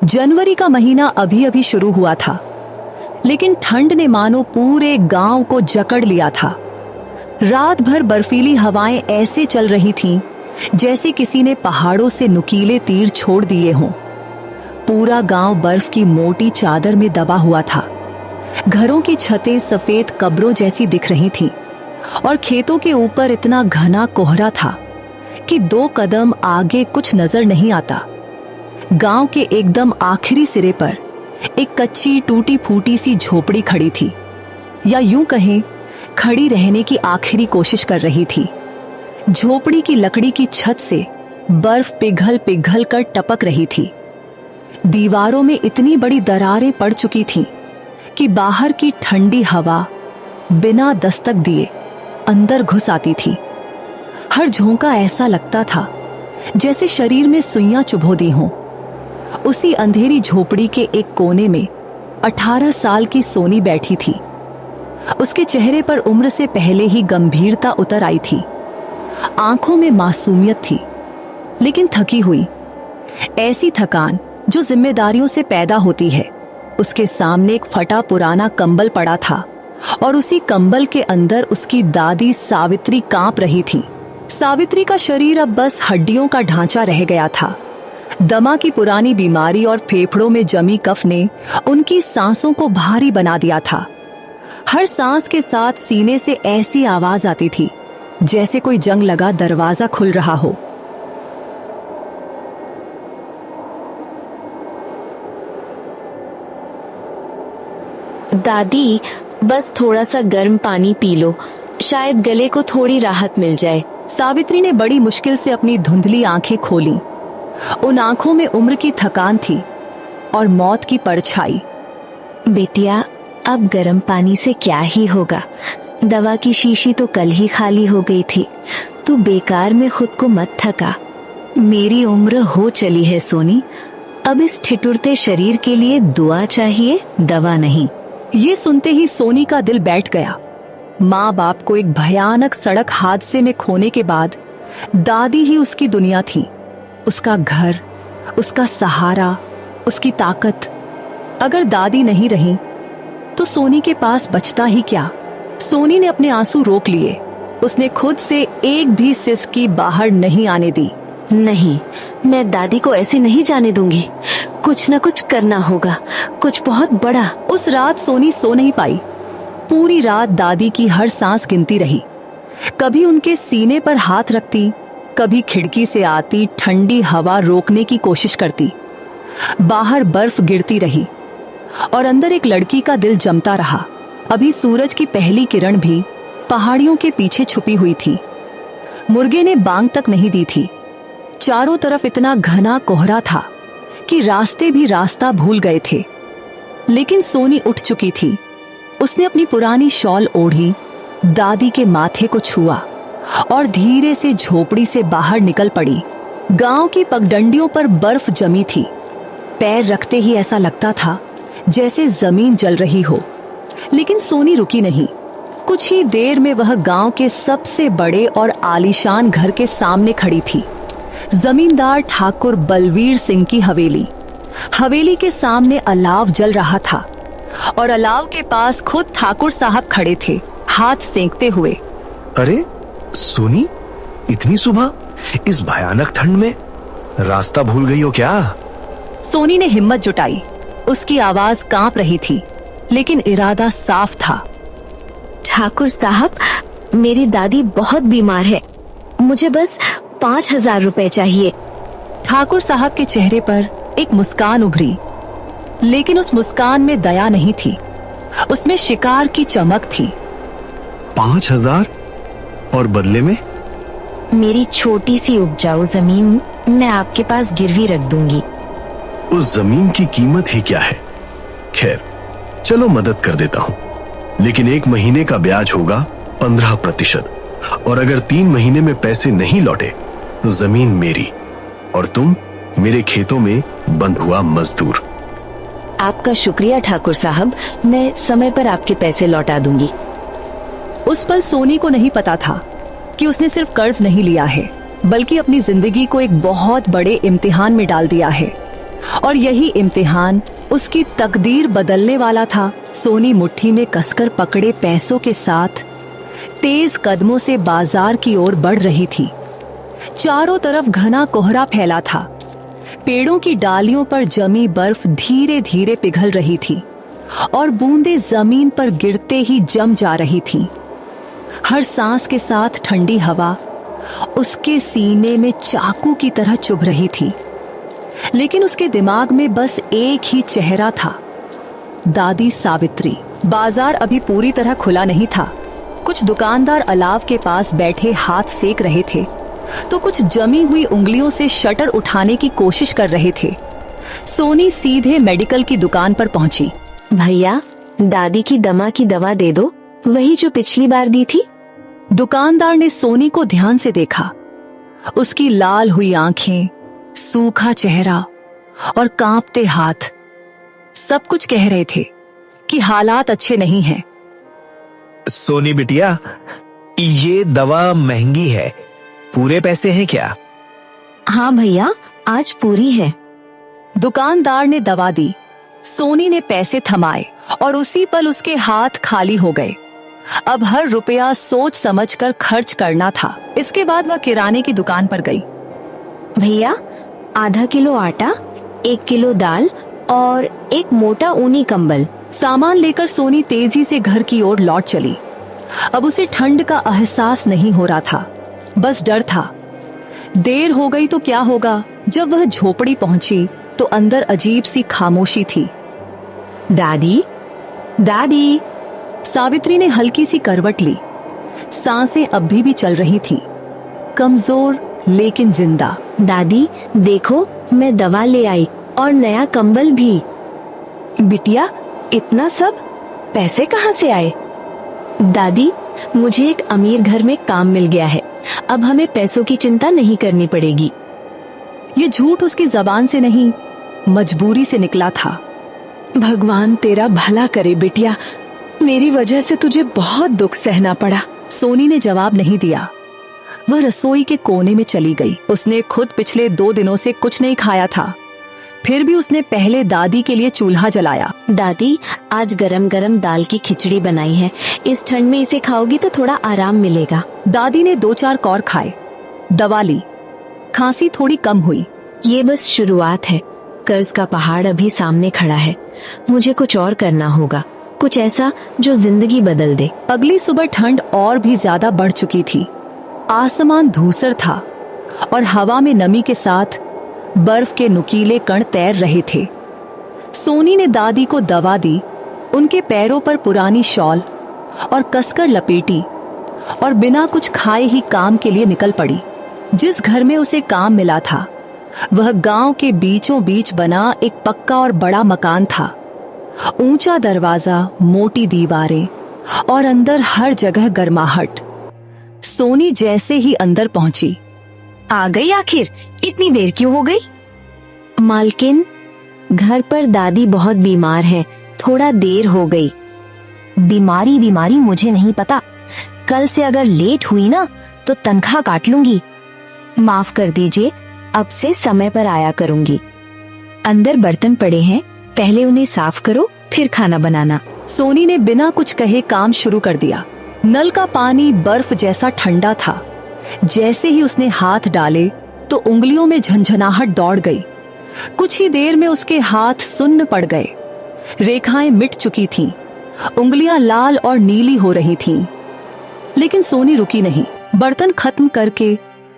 जनवरी का महीना अभी अभी शुरू हुआ था, लेकिन ठंड ने मानो पूरे गांव को जकड़ लिया था। रात भर बर्फीली हवाएं ऐसे चल रही थीं जैसे किसी ने पहाड़ों से नुकीले तीर छोड़ दिए हों। पूरा गांव बर्फ की मोटी चादर में दबा हुआ था। घरों की छतें सफेद कब्रों जैसी दिख रही थीं और खेतों के ऊपर इतना घना कोहरा था कि 2 कदम आगे कुछ नजर नहीं आता। गांव के एकदम आखिरी सिरे पर एक कच्ची टूटी फूटी सी झोपड़ी खड़ी थी, या यूं कहें खड़ी रहने की आखिरी कोशिश कर रही थी। झोपड़ी की लकड़ी की छत से बर्फ पिघल पिघल कर टपक रही थी। दीवारों में इतनी बड़ी दरारें पड़ चुकी थीं कि बाहर की ठंडी हवा बिना दस्तक दिए अंदर घुस आती थी। हर झोंका ऐसा लगता था जैसे शरीर में सुइयां चुभो दी हों। उसी अंधेरी झोपड़ी के एक कोने में 18 साल की सोनी बैठी थी। उसके चेहरे पर उम्र से पहले ही गंभीरता उतर आई थी। आंखों में मासूमियत थी, लेकिन थकी हुई, ऐसी थकान जो जिम्मेदारियों से पैदा होती है। उसके सामने एक फटा पुराना कंबल पड़ा था और उसी कंबल के अंदर उसकी दादी सावित्री कांप रही थी। सावित्री का शरीर अब बस हड्डियों का ढांचा रह गया था। दमा की पुरानी बीमारी और फेफड़ों में जमी कफ ने उनकी सांसों को भारी बना दिया था। हर सांस के साथ सीने से ऐसी आवाज आती थी जैसे कोई जंग लगा दरवाजा खुल रहा हो। दादी, बस थोड़ा सा गर्म पानी पी लो, शायद गले को थोड़ी राहत मिल जाए। सावित्री ने बड़ी मुश्किल से अपनी धुंधली आंखें खोलीं। उन आंखों में उम्र की थकान थी और मौत की परछाई। बेटिया, अब गर्म पानी से क्या ही होगा। दवा की शीशी तो कल ही खाली हो गई थी। तू बेकार में खुद को मत थका। मेरी उम्र हो चली है सोनी। अब इस ठिठुरते शरीर के लिए दुआ चाहिए, दवा नहीं। ये सुनते ही सोनी का दिल बैठ गया। माँ बाप को एक भयानक सड़क हादसे में खोने के बाद दादी ही उसकी दुनिया थी, उसका घर, उसका सहारा, उसकी ताकत। अगर दादी नहीं रही तो सोनी के पास बचता ही क्या। सोनी ने अपने आंसू रोक लिए। उसने खुद से एक भी सिसकी बाहर नहीं आने दी। नहीं, मैं दादी को ऐसे नहीं जाने दूंगी। कुछ न कुछ करना होगा, कुछ बहुत बड़ा। उस रात सोनी सो नहीं पाई। पूरी रात दादी की हर सांस गिनती रही। कभी उनके सीने पर हाथ रखती, कभी खिड़की से आती ठंडी हवा रोकने की कोशिश करती। बाहर बर्फ गिरती रही और अंदर एक लड़की का दिल जमता रहा। अभी सूरज की पहली किरण भी पहाड़ियों के पीछे छुपी हुई थी। मुर्गे ने बांग तक नहीं दी थी। चारों तरफ इतना घना कोहरा था कि रास्ते भी रास्ता भूल गए थे। लेकिन सोनी उठ चुकी थी। उसने अपनी पुरानी शॉल ओढ़ी, दादी के माथे को छुआ और धीरे से झोपड़ी से बाहर निकल पड़ी। गांव की पगडंडियों पर बर्फ जमी थी। पैर रखते ही ऐसा लगता था जैसे जमीन जल रही हो। लेकिन सोनी रुकी नहीं। कुछ ही देर में वह गांव के सबसे बड़े और आलीशान घर के सामने खड़ी थी। जमींदार ठाकुर बलवीर सिंह की हवेली। हवेली के सामने अलाव जल रहा था और अलाव के पास खुद ठाकुर साहब खड़े थे, हाथ सेंकते हुए। अरे सोनी, इतनी सुबह इस भयानक ठंड में रास्ता भूल गई हो क्या? सोनी ने हिम्मत जुटाई। उसकी आवाज कांप रही थी, लेकिन इरादा साफ था। ठाकुर साहब, मेरी दादी बहुत बीमार है। मुझे बस 5,000 रुपए चाहिए। ठाकुर साहब के चेहरे पर एक मुस्कान उभरी, लेकिन उस मुस्कान में दया नहीं थी। उसमें शिकार की चमक थी। 5,000? और बदले में? मेरी छोटी सी उपजाऊ जमीन मैं आपके पास गिरवी रख दूंगी। उस जमीन की कीमत ही क्या है? खैर, चलो मदद कर देता हूँ, लेकिन 1 महीने का ब्याज होगा 15%। और अगर 3 महीने में पैसे नहीं लौटे तो जमीन मेरी और तुम मेरे खेतों में बंद हुआ मजदूर। आपका शुक्रिया ठाकुर साहब, मैं समय पर आपके पैसे लौटा दूंगी। उस पल सोनी को नहीं पता था कि उसने सिर्फ कर्ज नहीं लिया है, बल्कि अपनी जिंदगी को एक बहुत बड़े इम्तिहान में डाल दिया है। और यही इम्तिहान उसकी तकदीर बदलने वाला था। सोनी मुट्ठी में कसकर पकड़े पैसों के साथ तेज कदमों से बाजार की ओर बढ़ रही थी। चारों तरफ घना कोहरा फैला था। पेड़ों की डालियों पर जमी बर्फ धीरे धीरे पिघल रही थी और बूंदें जमीन पर गिरते ही जम जा रही थीं। हर सांस के साथ ठंडी हवा उसके सीने में चाकू की तरह चुभ रही थी। लेकिन उसके दिमाग में बस एक ही चेहरा था, दादी सावित्री। बाजार अभी पूरी तरह खुला नहीं था। कुछ दुकानदार अलाव के पास बैठे हाथ सेक रहे थे, तो कुछ जमी हुई उंगलियों से शटर उठाने की कोशिश कर रहे थे। सोनी सीधे मेडिकल की दुकान पर पहुंची। भैया, दादी की दमा की दवा दे दो, वही जो पिछली बार दी थी। दुकानदार ने सोनी को ध्यान से देखा। उसकी लाल हुई आंखें, सूखा चेहरा और कांपते हाथ सब कुछ कह रहे थे कि हालात अच्छे नहीं हैं। सोनी बिटिया, ये दवा महंगी है, पूरे पैसे हैं क्या? हाँ भैया, आज पूरी है। दुकानदार ने दवा दी। सोनी ने पैसे थमाए और उसी पल उसके हाथ खाली हो गए। अब हर रुपया सोच समझकर खर्च करना था। इसके बाद वह किराने की दुकान पर गई। भैया, आधा किलो आटा, 1 किलो दाल और एक मोटा ऊनी कंबल। सामान लेकर सोनी तेजी से घर की ओर लौट चली। अब उसे ठंड का एहसास नहीं हो रहा था, बस डर था। देर हो गई तो क्या होगा। जब वह झोपड़ी पहुंची तो अंदर अजीब सी खामोशी थी। दादी, दादी। सावित्री ने हल्की सी करवट ली। सांसें अभी भी चल रही थी, कमजोर लेकिन जिंदा। दादी देखो, मैं दवा ले आई और नया कंबल भी। बिटिया, इतना सब पैसे कहाँ से आए? दादी, मुझे एक अमीर घर में काम मिल गया है, अब हमें पैसों की चिंता नहीं करनी पड़ेगी। ये झूठ उसकी जबान से नहीं, मजबूरी से निकला था। भगवान तेरा भला करे बिटिया, मेरी वजह से तुझे बहुत दुख सहना पड़ा। सोनी ने जवाब नहीं दिया। वह रसोई के कोने में चली गई। उसने खुद पिछले 2 दिनों से कुछ नहीं खाया था, फिर भी उसने पहले दादी के लिए चूल्हा जलाया। दादी, आज गरम गरम दाल की खिचड़ी बनाई है, इस ठंड में इसे खाओगी तो थोड़ा आराम मिलेगा। दादी ने 2-4 कौर खाए, दवा ली, खांसी थोड़ी कम हुई। ये बस शुरुआत है, कर्ज का पहाड़ अभी सामने खड़ा है। मुझे कुछ और करना होगा, कुछ ऐसा जो जिंदगी बदल दे। अगली सुबह ठंड और भी ज्यादा बढ़ चुकी थी। आसमान धूसर था और हवा में नमी के साथ बर्फ के नुकीले कण तैर रहे थे। सोनी ने दादी को दवा दी, उनके पैरों पर पुरानी शॉल और कसकर लपेटी और बिना कुछ खाए ही काम के लिए निकल पड़ी। जिस घर में उसे काम मिला था वह गांव के बीचों बीच बना एक पक्का और बड़ा मकान था। ऊंचा दरवाजा, मोटी दीवारें और अंदर हर जगह गर्माहट। सोनी जैसे ही अंदर पहुंची, आ गई आखिर, इतनी देर क्यों हो गई? मालकिन, घर पर दादी बहुत बीमार है, थोड़ा देर हो गई। बीमारी मुझे नहीं पता, कल से अगर लेट हुई ना तो तनख्वाह काट लूंगी। माफ कर दीजिए, अब से समय पर आया करूंगी। अंदर बर्तन पड़े हैं, पहले उन्हें साफ करो, फिर खाना बनाना। सोनी ने बिना कुछ कहे काम शुरू कर दिया। नल का पानी बर्फ जैसा ठंडा था। जैसे ही उसने हाथ डाले तो उंगलियों में झंझनाहट दौड़ गई। कुछ ही देर में उसके हाथ सुन्न पड़ गए। रेखाएं मिट चुकी थीं, उंगलियां लाल और नीली हो रही थीं। लेकिन सोनी रुकी नहीं। बर्तन खत्म करके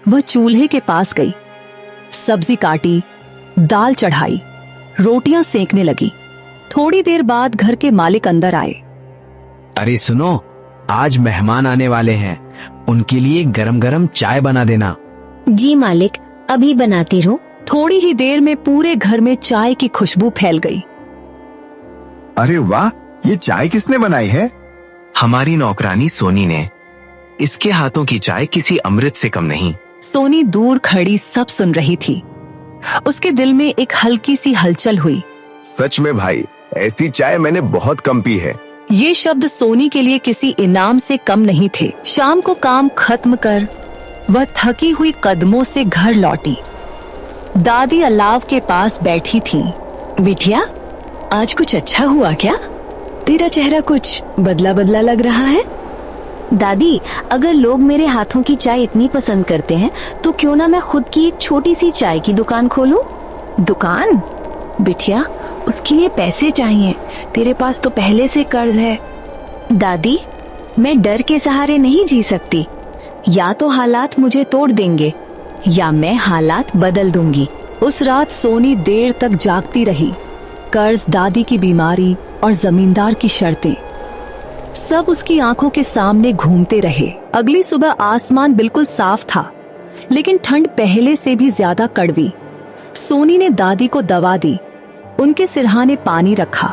वह चूल्हे के पास गई, सब्जी काटी, दाल चढ़ाई, रोटियां सेंकने लगी। थोड़ी देर बाद घर के मालिक अंदर आए। अरे सुनो, आज मेहमान आने वाले हैं, उनके लिए गरम गरम चाय बना देना। जी मालिक, अभी बनाती हूँ। थोड़ी ही देर में पूरे घर में चाय की खुशबू फैल गई। अरे वाह, ये चाय किसने बनाई है? हमारी नौकरानी सोनी ने। इसके हाथों की चाय किसी अमृत से कम नहीं। सोनी दूर खड़ी सब सुन रही थी। उसके दिल में एक हल्की सी हलचल हुई। सच में भाई, ऐसी चाय मैंने बहुत कम पी है। ये शब्द सोनी के लिए किसी इनाम से कम नहीं थे। शाम को काम खत्म कर वह थकी हुई कदमों से घर लौटी। दादी अलाव के पास बैठी थी। बिटिया, आज कुछ अच्छा हुआ क्या? तेरा चेहरा कुछ बदला बदला लग रहा है। दादी, अगर लोग मेरे हाथों की चाय इतनी पसंद करते हैं तो क्यों ना मैं खुद की एक छोटी सी चाय की दुकान खोलूं? दुकान? बिटिया, उसके लिए पैसे चाहिए। तेरे पास तो पहले से कर्ज है। दादी, मैं डर के सहारे नहीं जी सकती। या तो हालात मुझे तोड़ देंगे या मैं हालात बदल दूंगी। उस रात सोनी देर तक जागती रही। कर्ज, दादी की बीमारी और जमींदार की शर्तें सब उसकी आंखों के सामने घूमते रहे। अगली सुबह आसमान बिल्कुल साफ था, लेकिन ठंड पहले से भी ज्यादा कड़वी। सोनी ने दादी को दवा दी, उनके सिरहाने पानी रखा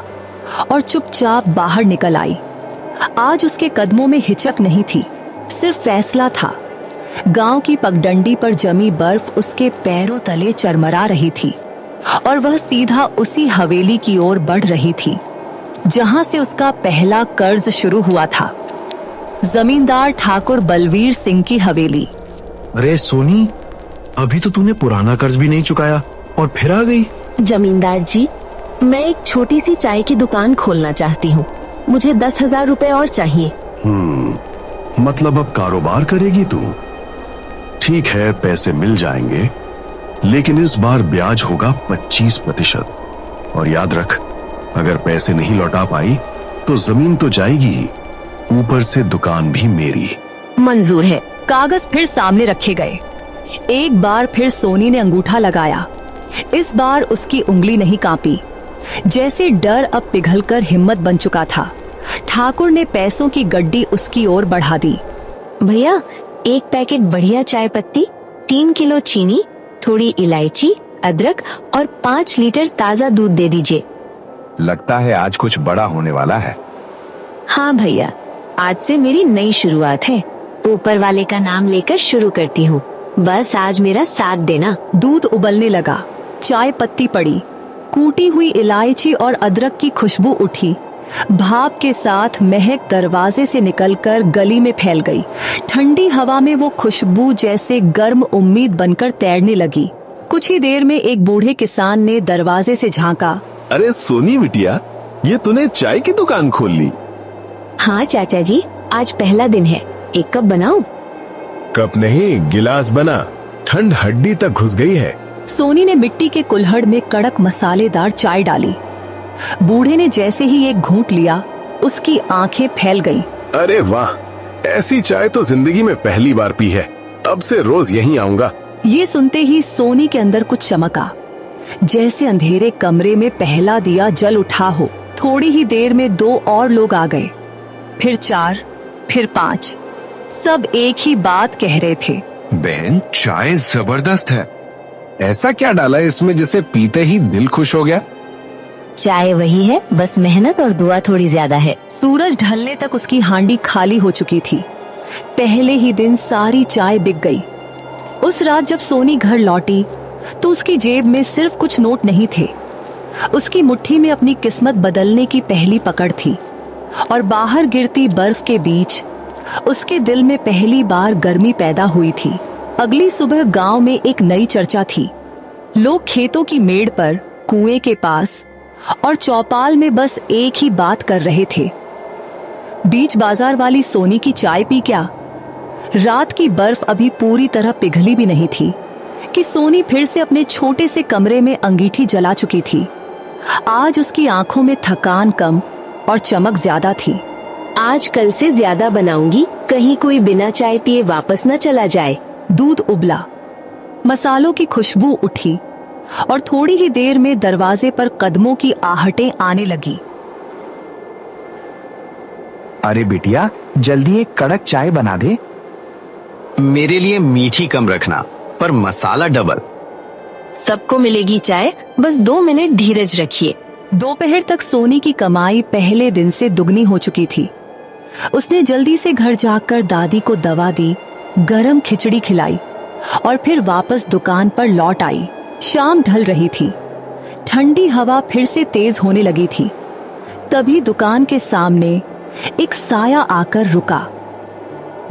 और चुपचाप बाहर निकल आई। आज उसके कदमों में हिचक नहीं थी, सिर्फ फैसला था। गांव की पगडंडी पर जमी बर्फ उसके पैरों तले चरमरा रही थी और वह सीधा उसी हवेली की ओर बढ़ रही थी जहां से उसका पहला कर्ज शुरू हुआ था। जमींदार ठाकुर बलवीर सिंह की हवेली। अरे सोनी, अभी तो तूने पुराना कर्ज भी नहीं चुकाया और फिर आ गई। जमींदार जी, मैं एक छोटी सी चाय की दुकान खोलना चाहती हूँ। मुझे 10,000 रुपए और चाहिए। मतलब अब कारोबार करेगी तू? ठीक है, पैसे मिल जाएंगे, लेकिन इस बार ब्याज होगा 25%। और याद रख, अगर पैसे नहीं लौटा पाई तो जमीन तो जाएगी ही, ऊपर से दुकान भी मेरी। मंजूर है। कागज फिर सामने रखे गए। एक बार फिर सोनी ने अंगूठा लगाया। इस बार उसकी उंगली नहीं कांपी, जैसे डर अब पिघलकर हिम्मत बन चुका था। ठाकुर ने पैसों की गड्डी उसकी ओर बढ़ा दी। भैया, एक पैकेट बढ़िया चाय पत्ती, 3 किलो चीनी, थोड़ी इलायची, अदरक और 5 लीटर ताजा दूध दे दीजिए। लगता है आज कुछ बड़ा होने वाला है। हाँ भैया, आज से मेरी नई शुरुआत है। ऊपर वाले का नाम लेकर शुरू करती हूँ, बस आज मेरा साथ देना। दूध उबलने लगा, चाय पत्ती पड़ी, कूटी हुई इलायची और अदरक की खुशबू उठी। भाप के साथ महक दरवाजे से निकलकर गली में फैल गई। ठंडी हवा में वो खुशबू जैसे गर्म उम्मीद बनकर तैरने लगी। कुछ ही देर में एक बूढ़े किसान ने दरवाजे से झांका। अरे सोनी बिटिया, ये तूने चाय की दुकान खोल ली? हाँ चाचा जी, आज पहला दिन है। एक कप बनाऊं? कप नहीं, गिलास बना। ठंड हड्डी तक घुस गई है। सोनी ने मिट्टी के कुल्हड़ में कड़क मसालेदार चाय डाली। बूढ़े ने जैसे ही एक घूंट लिया, उसकी आंखें फैल गईं। अरे वाह, ऐसी चाय तो जिंदगी में पहली बार पी है। अब से रोज यहीं आऊंगा। ये सुनते ही सोनी के अंदर कुछ चमका, जैसे अंधेरे कमरे में पहला दिया जल उठा हो। थोड़ी ही देर में 2 और लोग आ गए, फिर 4, फिर 5। सब एक ही बात कह रहे थे। बहन, चाय जबरदस्त है। ऐसा क्या डाला इसमें जिसे पीते ही दिल खुश हो गया? चाय वही है, बस मेहनत और दुआ थोड़ी ज्यादा है। सूरज ढलने तक उसकी हांडी खाली हो चुकी थी। पहले ही दिन सारी चाय बिक गई। उस रात जब सोनी घर लौटी तो उसकी जेब में सिर्फ कुछ नोट नहीं थे। उसकी मुट्ठी में अपनी किस्मत बदलने की पहली पकड़ थी और बाहर गिरती बर्फ के बीच उसके दिल में पहली बार गर्मी पैदा हुई थी। अगली सुबह गांव में एक नई चर्चा थी। लोग खेतों की मेड़ पर, कुएं के पास और चौपाल में बस एक ही बात कर रहे थे। बीच बाजार वाली सोनी की चाय पी क्या? रात की बर्फ अभी पूरी तरह पिघली भी नहीं थी कि सोनी फिर से अपने छोटे से कमरे में अंगीठी जला चुकी थी। आज उसकी आंखों में थकान कम और चमक ज्यादा थी। आज कल से ज्यादा बनाऊंगी, कहीं कोई बिना चाय पिए वापस न चला जाए। दूध उबला, मसालों की खुशबू उठी और थोड़ी ही देर में दरवाजे पर कदमों की आहटें आने लगी। अरे बिटिया, जल्दी एक कड़क चाय बना दे। मेरे लिए मीठी कम रखना, पर मसाला डबल। सबको मिलेगी चाय, बस 2 मिनट धीरज रखिए। दोपहर तक सोनी की कमाई पहले दिन से दुगनी हो चुकी थी। उसने जल्दी से घर जाकर दादी को दवा दी, गरम खिचड़ी खिलाई और फिर वापस दुकान पर लौट आई। शाम ढल रही थी, ठंडी हवा फिर से तेज होने लगी थी। तभी दुकान के सामने एक साया आकर रुका।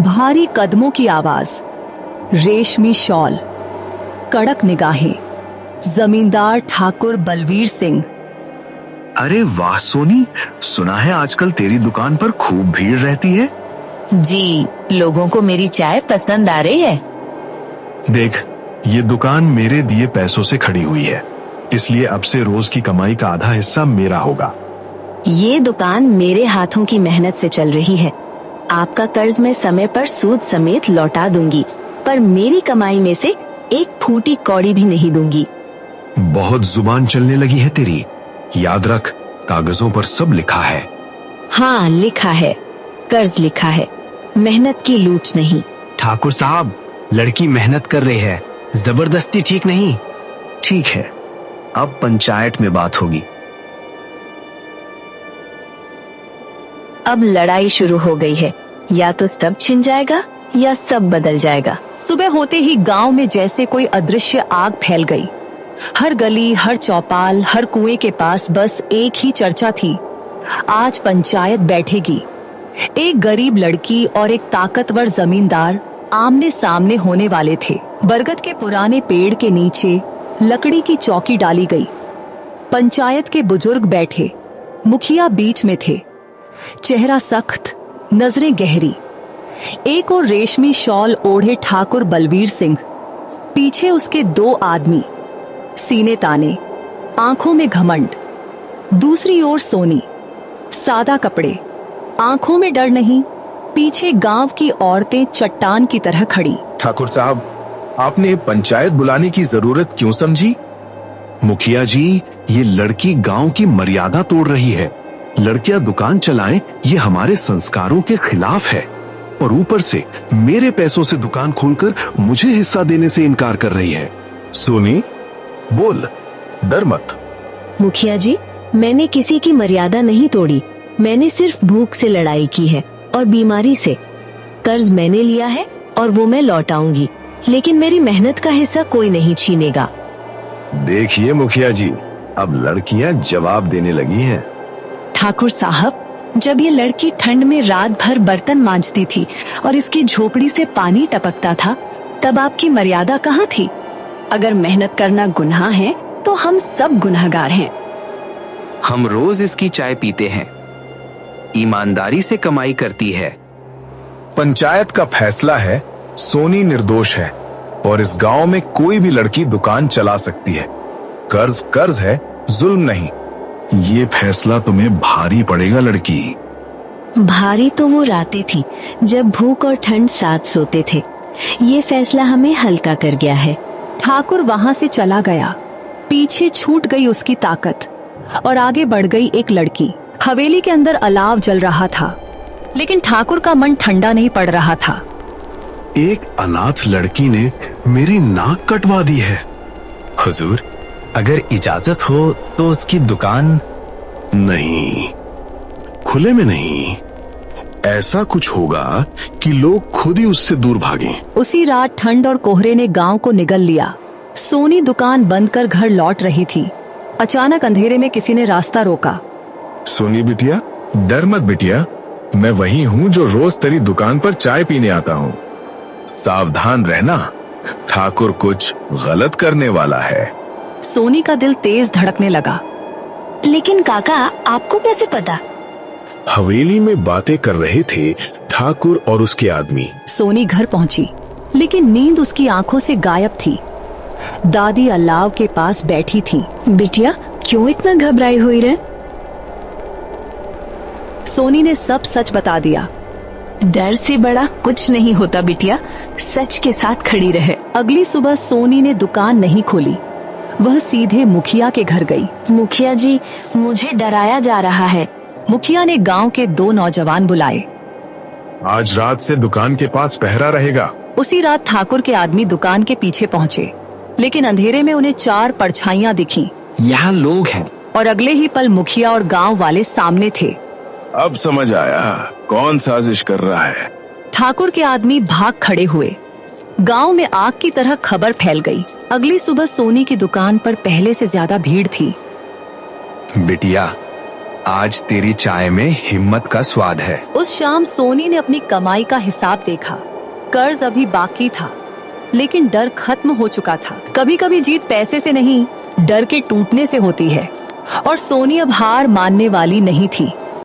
भारी कदमों की आवाज, रेशमी शॉल, कड़क निगाहें जमींदार ठाकुर बलवीर सिंह। अरे वाह सोनी, सुना है आजकल तेरी दुकान पर खूब भीड़ रहती है। जी, लोगों को मेरी चाय पसंद आ रही है। देख, ये दुकान मेरे दिए पैसों से खड़ी हुई है, इसलिए अब से रोज की कमाई का आधा हिस्सा मेरा होगा। ये दुकान मेरे हाथों की मेहनत से चल रही है। आपका कर्ज मैं समय पर सूद समेत लौटा दूंगी, पर मेरी कमाई में से एक फूटी कौड़ी भी नहीं दूंगी। बहुत जुबान चलने लगी है तेरी। याद रख, कागजों पर सब लिखा है। हाँ, लिखा है, कर्ज लिखा है, मेहनत की लूट नहीं। ठाकुर साहब, लड़की मेहनत कर रही है, जबरदस्ती ठीक नहीं। ठीक है, अब पंचायत में बात होगी। अब लड़ाई शुरू हो गई है, या तो सब छिन जाएगा या सब बदल जाएगा। सुबह होते ही गांव में जैसे कोई अदृश्य आग फैल गई। हर गली, हर चौपाल, हर कुएं के पास बस एक ही चर्चा थी, आज पंचायत बैठेगी। एक गरीब लड़की और एक ताकतवर जमींदार आमने सामने होने वाले थे। बरगद के पुराने पेड़ के नीचे लकड़ी की चौकी डाली गई। पंचायत के बुजुर्ग बैठे, मुखिया बीच में थे। चेहरा सख्त, नजरें गहरी। एक और रेशमी शॉल ओढ़े ठाकुर बलवीर सिंह, पीछे उसके दो आदमी, सीने ताने, आंखों में घमंड। दूसरी ओर सोनी, सादा कपड़े, आंखों में डर नहीं। पीछे गांव की औरतें चट्टान की तरह खड़ी। ठाकुर साहब, आपने पंचायत बुलाने की जरूरत क्यों समझी? मुखिया जी, ये लड़की गांव की मर्यादा तोड़ रही है। लड़कियां दुकान चलाएं, ये हमारे संस्कारों के खिलाफ है। और ऊपर से मेरे पैसों से दुकान खोलकर मुझे हिस्सा देने से इनकार कर रही है। सोनी, बोल, डर मत। मुखिया जी, मैंने किसी की मर्यादा नहीं तोड़ी। मैंने सिर्फ भूख से लड़ाई की है और बीमारी से। कर्ज मैंने लिया है और वो मैं लौटाऊंगी, लेकिन मेरी मेहनत का हिस्सा कोई नहीं छीनेगा। देखिए मुखिया जी, अब लड़कियां जवाब देने लगी हैं। ठाकुर साहब, जब ये लड़की ठंड में रात भर बर्तन मांजती थी और इसकी झोपड़ी से पानी टपकता था, तब आपकी मर्यादा कहाँ थी? अगर मेहनत करना गुनाह है तो हम सब गुनहगार हैं। हम रोज इसकी चाय पीते हैं, ईमानदारी से कमाई करती है। पंचायत का फैसला है, सोनी निर्दोष है और इस गांव में कोई भी लड़की दुकान चला सकती है। कर्ज कर्ज है, जुल्म नहीं। ये फैसला तुम्हें भारी पड़ेगा लड़की। भारी तो वो रातें थी जब भूख और ठंड साथ सोते थे। ये फैसला हमें हल्का कर गया है। ठाकुर वहां से चला गया। पीछे छूट गई उसकी ताकत और आगे बढ़ गई एक लड़की। हवेली के अंदर अलाव जल रहा था, लेकिन ठाकुर का मन ठंडा नहीं पड़ रहा था। एक अनाथ लड़की ने मेरी नाक कटवा दी है। हुजूर, अगर इजाजत हो तो उसकी दुकान। नहीं, खुले में नहीं। ऐसा कुछ होगा कि लोग खुद ही उससे दूर भागें। उसी रात ठंड और कोहरे ने गांव को निगल लिया। सोनी दुकान बंद कर घर लौट रही थी। अचानक अंधेरे में किसी ने रास्ता रोका। सोनी बिटिया, डर मत बिटिया, मैं वही हूँ जो रोज तेरी दुकान पर चाय पीने आता हूँ। सावधान रहना, ठाकुर कुछ गलत करने वाला है। सोनी का दिल तेज धड़कने लगा। लेकिन काका, आपको कैसे पता? हवेली में बातें कर रहे थे ठाकुर और उसके आदमी। सोनी घर पहुंची, लेकिन नींद उसकी आंखों से गायब थी। दादी अलाव के पास बैठी थी। बिटिया, क्यों इतना घबराई हुई रहे? सोनी ने सब सच बता दिया। डर से बड़ा कुछ नहीं होता बिटिया, सच के साथ खड़ी रहे। अगली सुबह सोनी ने दुकान नहीं खोली, वह सीधे मुखिया के घर गई। मुखिया जी, मुझे डराया जा रहा है। मुखिया ने गांव के 2 नौजवान बुलाए। आज रात से दुकान के पास पहरा रहेगा। उसी रात ठाकुर के आदमी दुकान के पीछे पहुंचे, लेकिन अंधेरे में उन्हें 4 परछाइयां दिखीं। यहाँ लोग हैं। और अगले ही पल मुखिया और गांव वाले सामने थे। अब समझ आया कौन साजिश कर रहा है। ठाकुर के आदमी भाग खड़े हुए। गांव में आग की तरह खबर फैल गई। अगली सुबह सोनी की दुकान पर पहले से ज्यादा भीड़ थी। बिटिया, आज तेरी चाय में हिम्मत का स्वाद है। उस शाम सोनी ने अपनी कमाई का हिसाब देखा। कर्ज अभी बाकी था, लेकिन डर खत्म हो चुका था। कभी कभी जीत पैसे से नहीं, डर के टूटने से होती है, और सोनी अब हार मानने वाली नहीं थी।